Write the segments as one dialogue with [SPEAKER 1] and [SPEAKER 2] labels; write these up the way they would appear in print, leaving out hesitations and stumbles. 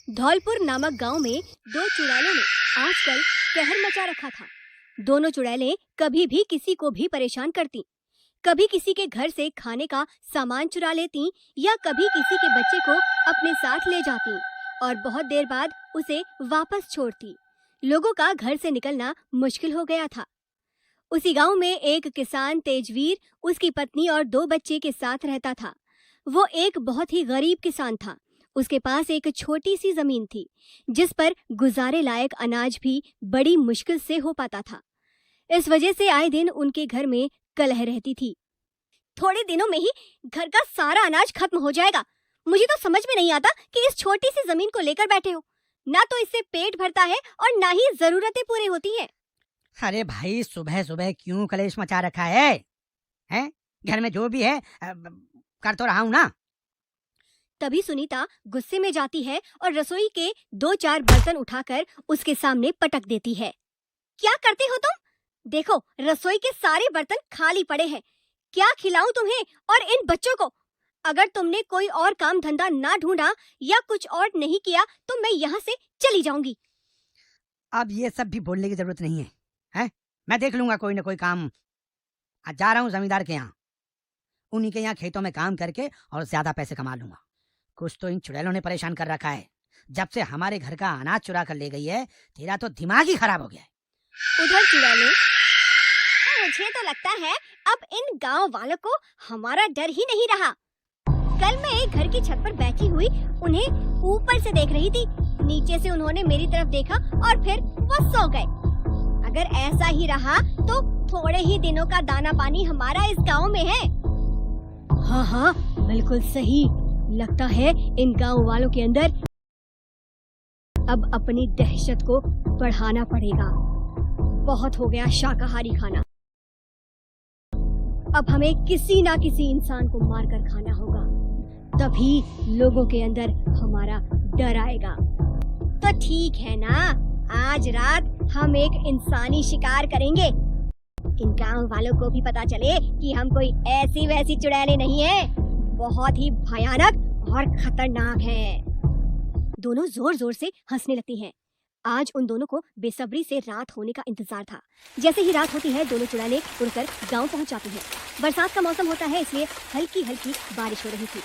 [SPEAKER 1] धौलपुर नामक गांव में दो चुड़ैलों ने आजकल कहर मचा रखा था। दोनों चुड़ैलें कभी भी किसी को भी परेशान करती, कभी किसी के घर से खाने का सामान चुरा लेती या कभी किसी के बच्चे को अपने साथ ले जाती और बहुत देर बाद उसे वापस छोड़ती। लोगों का घर से निकलना मुश्किल हो गया था। उसी गांव में एक किसान तेजवीर उसकी पत्नी और दो बच्चे के साथ रहता था। वो एक बहुत ही गरीब किसान था। उसके पास एक छोटी सी जमीन थी जिस पर गुजारे लायक अनाज भी बड़ी मुश्किल से हो पाता था। इस वजह से आए दिन उनके घर में कलह रहती थी। थोड़े दिनों में ही घर का सारा अनाज खत्म हो जाएगा। मुझे तो समझ में नहीं आता कि इस छोटी सी जमीन को लेकर बैठे हो। ना तो इससे पेट भरता है और ना ही जरूरतें पूरी होती हैं।
[SPEAKER 2] अरे भाई, सुबह सुबह क्यों कलेश मचा रखा है? हैं? घर में जो भी है कर तो रहा हूँ ना।
[SPEAKER 1] तभी सुनीता गुस्से में जाती है और रसोई के 2-4 बर्तन उठाकर उसके सामने पटक देती है। क्या करते हो तुम? देखो, रसोई के सारे बर्तन खाली पड़े हैं। क्या खिलाऊं तुम्हें और इन बच्चों को? अगर तुमने कोई और काम धंधा ना ढूंढा या कुछ और नहीं किया तो मैं यहाँ से चली जाऊंगी।
[SPEAKER 2] अब ये सब भी बोलने की जरूरत नहीं है, हैं? मैं देख लूंगा कोई ना कोई काम। आज जा रहा हूँ जमींदार के यहाँ। उन्हीं के यहाँ खेतों में काम करके और ज्यादा पैसे कमा लूंगा। कुछ तो इन चुड़ैलों ने परेशान कर रखा है। जब से हमारे घर का अनाज चुरा कर ले गई है, तेरा तो दिमाग ही खराब हो गया है।
[SPEAKER 1] उधर चुड़ैलें, मुझे तो लगता है अब इन गांव वालों को हमारा डर ही नहीं रहा। कल मैं एक घर की छत पर बैठी हुई उन्हें ऊपर से देख रही थी। नीचे से उन्होंने मेरी तरफ देखा और फिर वो सो गए। अगर ऐसा ही रहा तो थोड़े ही दिनों का दाना पानी हमारा इस गांव में है। हाँ हाँ, बिल्कुल सही। लगता है इन गांव वालों के अंदर अब अपनी दहशत को बढ़ाना पड़ेगा। बहुत हो गया शाकाहारी खाना। अब हमें किसी ना किसी इंसान को मारकर खाना होगा, तभी लोगों के अंदर हमारा डर आएगा। तो ठीक है ना, आज रात हम एक इंसानी शिकार करेंगे। इन गांव वालों को भी पता चले कि हम कोई ऐसी वैसी चुड़ैलें नहीं है, बहुत ही भयानक और खतरनाक है। दोनों जोर जोर से हंसने लगती हैं। आज उन दोनों को बेसब्री से रात होने का इंतजार था। जैसे ही रात होती है, दोनों चुड़ैलें उड़कर गांव पहुंच जाती हैं। बरसात का मौसम होता है, इसलिए हल्की हल्की बारिश हो रही थी।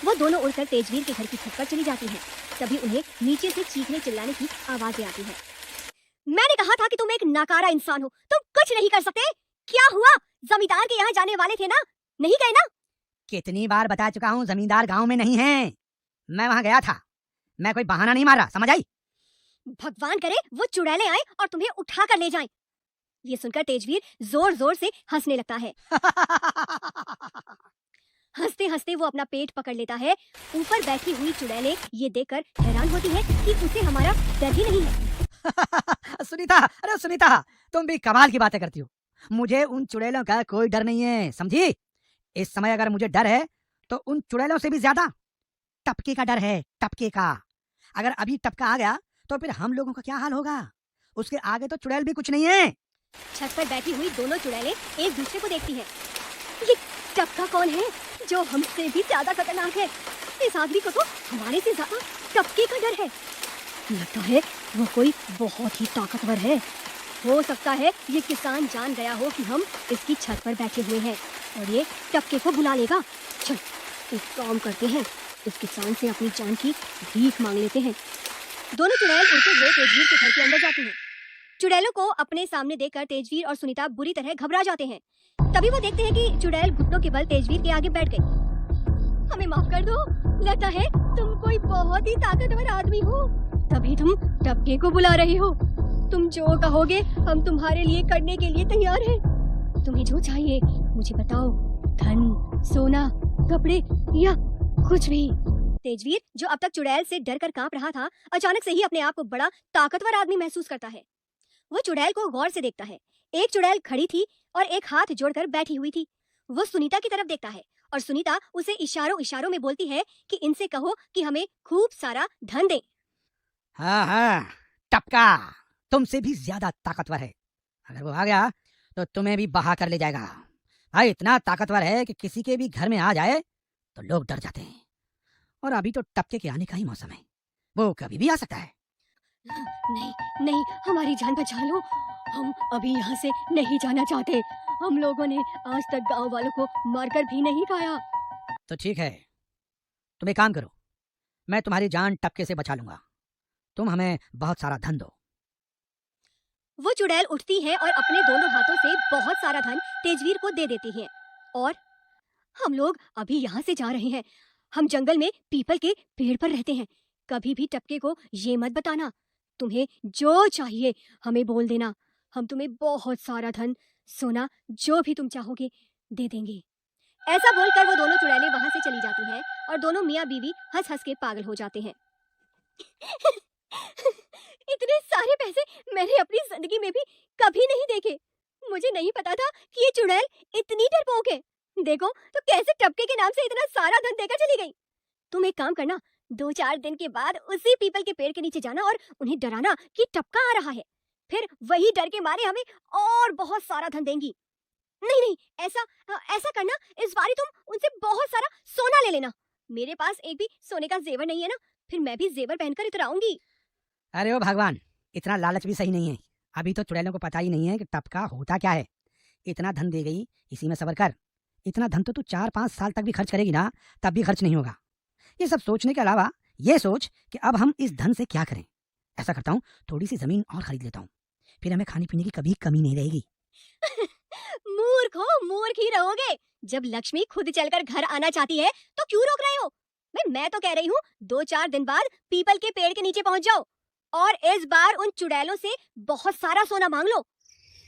[SPEAKER 1] वो दोनों उड़कर तेजवीर के घर की छत पर चली जाती हैं। तभी उन्हें नीचे से चीखने चिल्लाने की आवाजें आती हैं। मैंने कहा था कि तुम एक नाकारा इंसान हो, तुम कुछ नहीं कर सकते। क्या हुआ? जमींदार के यहाँ जाने वाले थे ना, नहीं गए ना?
[SPEAKER 2] कितनी बार बता चुका हूँ, जमींदार गांव में नहीं है। मैं वहाँ गया था। मैं कोई बहाना नहीं मारा, समझ आई?
[SPEAKER 1] भगवान करे वो चुड़ैलें आए और तुम्हें उठा कर ले जाएं। ये सुनकर तेजवीर जोर जोर से हंसने लगता है। हंसते हंसते वो अपना पेट पकड़ लेता है। ऊपर बैठी हुई चुड़ैलें ये देखकर हैरान होती है कि उसे हमारा डर ही नहीं है।
[SPEAKER 2] सुनीता, अरे सुनीता, तुम भी कमाल की बातें करती हो। मुझे उन चुड़ैलों का कोई डर नहीं है, समझी? इस समय अगर मुझे डर है तो उन चुड़ैलों से भी ज्यादा टपके का डर है, टपके का। अगर अभी टपका आ गया तो फिर हम लोगों का क्या हाल होगा? उसके आगे तो चुड़ैल भी कुछ नहीं है।
[SPEAKER 1] छत पर बैठी हुई दोनों चुड़ैलें एक दूसरे को देखती हैं। ये टपका कौन है जो हमसे भी ज्यादा खतरनाक है? इस आदमी को तो हमारे से ज्यादा टपके का डर है। लगता है वो कोई बहुत ही ताकतवर है। हो सकता है ये किसान जान गया हो कि हम इसकी छत पर बैठे हुए हैं और ये टपके को बुला लेगा। चल, एक काम करते हैं, इस किसान से अपनी जान की भीख मांग लेते हैं। दोनों चुड़ैल उड़ते हुए तेजवीर के घर के अंदर जाती हैं। चुड़ैलों को अपने सामने देखकर तेजवीर और सुनीता बुरी तरह घबरा जाते हैं। तभी वो देखते हैं कि चुड़ैल घुटनों के बल तेजवीर के आगे बैठ गई। हमें माफ कर दो, लगता है तुम कोई बहुत ही ताकतवर आदमी हो, तभी तुम टपके को बुला रही हो। तुम जो कहोगे हम तुम्हारे लिए करने के लिए तैयार हैं। तुम्हें जो चाहिए मुझे बताओ, धन, सोना, कपड़े या कुछ भी। तेजवीर, जो अब तक चुड़ैल से डर कर कांप रहा था, अचानक से ही अपने आप को बड़ा ताकतवर आदमी महसूस करता है। वो चुड़ैल को गौर से देखता है। एक चुड़ैल खड़ी थी और एक हाथ जोड़कर बैठी हुई थी। वो सुनीता की तरफ देखता है और सुनीता उसे इशारों इशारों में बोलती है कि इनसे कहो कि हमें खूब सारा धन दे।
[SPEAKER 2] हाँ हाँ, टपका तुमसे भी ज्यादा ताकतवर है। अगर वो आ गया तो तुम्हें भी बहा कर ले जाएगा। भाई, इतना ताकतवर है कि किसी के भी घर में आ जाए तो लोग डर जाते हैं। और अभी तो टपके के आने का ही मौसम है। वो कभी भी आ सकता है।
[SPEAKER 1] नहीं नहीं, हमारी जान बचा लो। हम अभी यहाँ से नहीं जाना चाहते। हम लोगों ने आज तक गांव वालों को मारकर भी नहीं खाया।
[SPEAKER 2] तो ठीक है, तुम एक काम करो, मैं तुम्हारी जान टपके से बचा लूंगा। तुम हमें बहुत सारा धन दो।
[SPEAKER 1] वो चुड़ैल उठती है और अपने दोनों हाथों से बहुत सारा धन तेजवीर को दे देती है। और हम लोग अभी यहाँ से जा रहे हैं। हम जंगल में पीपल के पेड़ पर रहते हैं। कभी भी टपके को ये मत बताना। तुम्हें जो चाहिए हमें बोल देना। हम तुम्हें बहुत सारा धन, सोना, जो भी तुम चाहोगे दे देंगे। ऐसा बोलकर वो दोनों चुड़ैलें वहां से चली जाती हैं और दोनों मियाँ बीवी हंस हंस के पागल हो जाते हैं। इतने सारे पैसे मैंने अपनी जिंदगी में भी कभी नहीं देखे। मुझे नहीं पता था कि ये चुड़ैल इतनी डरपोक है। देखो तो कैसे टपके के नाम से इतना सारा धन देकर चली गई। तुम एक काम करना, 2-4 दिन के बाद उसी पीपल के पेड़ के नीचे जाना और उन्हें डराना कि टपका आ रहा है। फिर वही डर के मारे हमें और बहुत सारा धन देंगी। नहीं नहीं, ऐसा करना, इस बारी तुम उनसे बहुत सारा सोना ले लेना। मेरे पास एक भी सोने का जेवर नहीं है ना, फिर मैं भी जेवर पहनकर इधर आऊंगी।
[SPEAKER 2] अरे ओ भगवान, इतना लालच भी सही नहीं है। अभी तो चुड़ैलों को पता ही नहीं है कि टपका होता क्या है। इतना धन दे गई, इसी में सब्र कर। इतना धन तो तू 4-5 साल तक भी खर्च करेगी ना, तब भी खर्च नहीं होगा। ये सब सोचने के अलावा ये सोच कि अब हम इस धन से क्या करें। ऐसा करता हूँ, थोड़ी सी जमीन और खरीद लेता हूँ, फिर हमें खाने पीने की कभी कमी नहीं रहेगी।
[SPEAKER 1] मूर्ख हो, मूर्ख ही रहोगे। जब लक्ष्मी खुद चलकर घर आना चाहती है तो क्यों रोक रहे हो। मैं तो कह रही हूँ 2-4 दिन बाद पीपल के पेड़ के नीचे पहुँच जाओ और इस बार उन चुड़ैलों से बहुत सारा सोना मांग लो।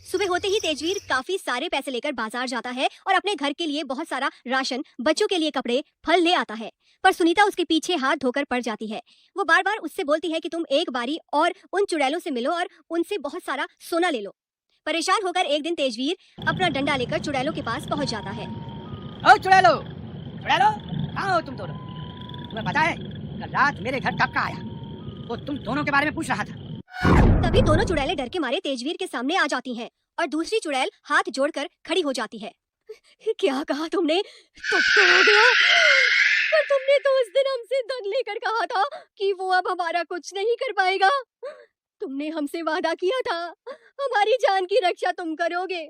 [SPEAKER 1] सुबह होते ही तेजवीर काफी सारे पैसे लेकर बाजार जाता है और अपने घर के लिए बहुत सारा राशन, बच्चों के लिए कपड़े, फल ले आता है। पर सुनीता उसके पीछे हाथ धोकर पड़ जाती है। वो बार बार उससे बोलती है कि तुम एक बारी और उन चुड़ैलों से मिलो और उनसे बहुत सारा सोना ले लो। परेशान होकर एक दिन तेजवीर अपना डंडा लेकर चुड़ैलों के पास पहुंच जाता है।
[SPEAKER 2] ओ चुड़ैलो, चुड़ैलो, कहाँ हो तुम दोनों? तुम्हें पता है कल रात मेरे घर टपका आया, वो तुम दोनों के बारे में पूछ रहा था।
[SPEAKER 1] तभी दोनों चुड़ैलें डर के मारे तेजवीर के सामने आ जाती हैं और दूसरी चुड़ैल हाथ जोड़कर खड़ी हो जाती है। क्या कहा तुमने? टपका हो गया? पर तुमने तो उस दिन हमसे धन लेकर कहा था कि वो अब हमारा कुछ नहीं कर पाएगा। तुमने हमसे वादा किया था हमारी जान की रक्षा तुम करोगे।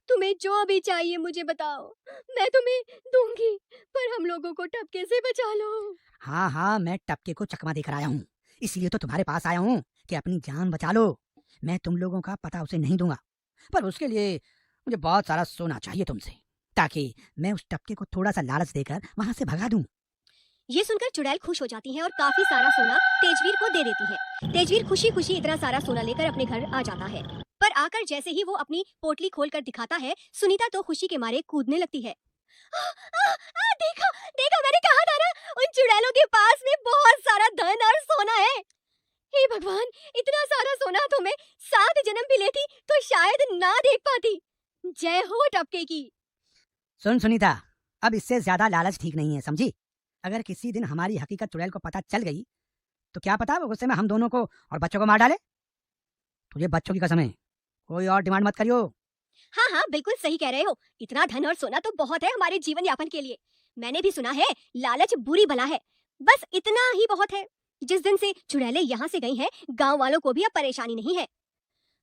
[SPEAKER 1] तुम्हें जो भी चाहिए मुझे बताओ, मैं तुम्हें दूंगी, पर हम लोगों को टपके से बचा लो।
[SPEAKER 2] हाँ हाँ, मैं टपके को चकमा देकर आया हूँ, इसलिए तो तुम्हारे पास आया हूँ कि अपनी जान बचा लो। मैं तुम लोगों का पता उसे नहीं दूंगा, पर उसके लिए मुझे बहुत सारा सोना चाहिए तुमसे, ताकि मैं उस टपके को थोड़ा सा लालच देकर वहां से भगा दूं।
[SPEAKER 1] ये सुनकर चुड़ैल खुश हो जाती है और काफी सारा सोना तेजवीर को दे देती है। तेजवीर खुशी खुशी इतना सारा सोना लेकर अपने घर आ जाता है। पर आकर जैसे ही वो अपनी पोटली खोलकर दिखाता है, सुनीता तो खुशी के मारे कूदने लगती है। देखो देखो, मैंने कहा था ना, उन चुड़ैलों के पास में बहुत सारा धन और सोना है। हे भगवान, इतना सारा सोना तो मैं 7 जन्म भी लेती तो शायद ना देख पाती। जय हो टपके की।
[SPEAKER 2] सुन सुनीता, अब इससे ज्यादा लालच ठीक नहीं है, समझी? अगर किसी दिन हमारी हकीकत चुड़ैल को पता चल गई तो क्या पता वो गुस्से में हम दोनों को और बच्चों को मार डाले। तुझे बच्चों की कसम है, कोई और डिमांड मत करियो।
[SPEAKER 1] हाँ हाँ, बिल्कुल सही कह रहे हो। इतना धन और सोना तो बहुत है हमारे जीवन यापन के लिए। मैंने भी सुना है लालच बुरी बला है, बस इतना ही बहुत है। जिस दिन से चुड़ैलें यहाँ से गई हैं, गांव वालों को भी अब परेशानी नहीं है।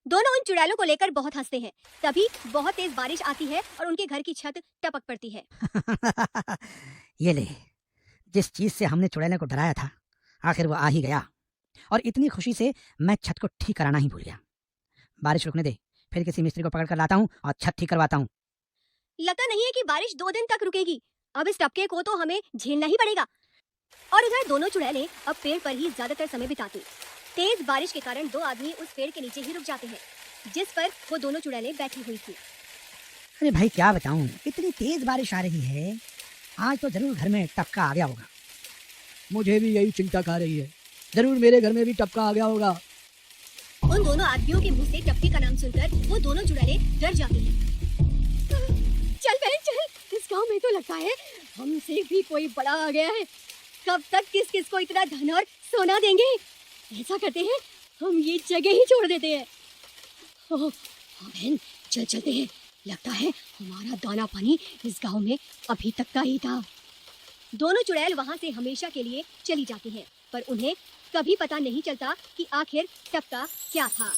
[SPEAKER 1] दोनों उन चुड़ैलों को लेकर बहुत हंसते हैं। तभी बहुत तेज बारिश आती है और उनके घर की छत टपक पड़ती है।
[SPEAKER 2] ये ले, जिस चीज से हमने चुड़ैलों को डराया था, आखिर वो आ ही गया। और इतनी खुशी से मैं छत को ठीक कराना ही भूल गया। बारिश रुकने दे, फिर किसी मिस्त्री को पकड़ कर लाता हूँ और छत ठीक करवाता हूँ।
[SPEAKER 1] लगता नहीं है कि बारिश 2 दिन तक रुकेगी। अब इस टपके को तो हमें झेलना ही पड़ेगा। और उधर दोनों चुड़ैलें अब पेड़ पर ही ज्यादातर समय बिताती। तेज बारिश के कारण 2 आदमी उस पेड़ के नीचे ही रुक जाते हैं, जिस पर वो दोनों चुड़ैलें बैठी हुई थी।
[SPEAKER 2] अरे भाई क्या बताऊं, इतनी तेज बारिश आ रही है, आज तो जरूर घर में टपका आ गया होगा।
[SPEAKER 3] मुझे भी यही चिंता खा रही है, जरूर मेरे घर में भी टपका आ गया होगा।
[SPEAKER 1] उन दोनों आदमियों के मुंह से टपके का नाम सुनकर वो दोनों चुड़ैलें डर जाती हैं। चल बहन चल, इस गांव में तो लगता है हमसे भी कोई बड़ा आ गया है। कब तक किस किस को इतना धन और सोना देंगे। ऐसा करते हैं, हम ये जगह ही छोड़ देते हैं। हाँ बहन, चल चलते हैं। लगता है हमारा दाना पानी इस गांव में अभी तक का ही था। दोनों चुड़ैल वहाँ से हमेशा के लिए चली जाती हैं, पर उन्हें कभी पता नहीं चलता कि आखिर टपका क्या था।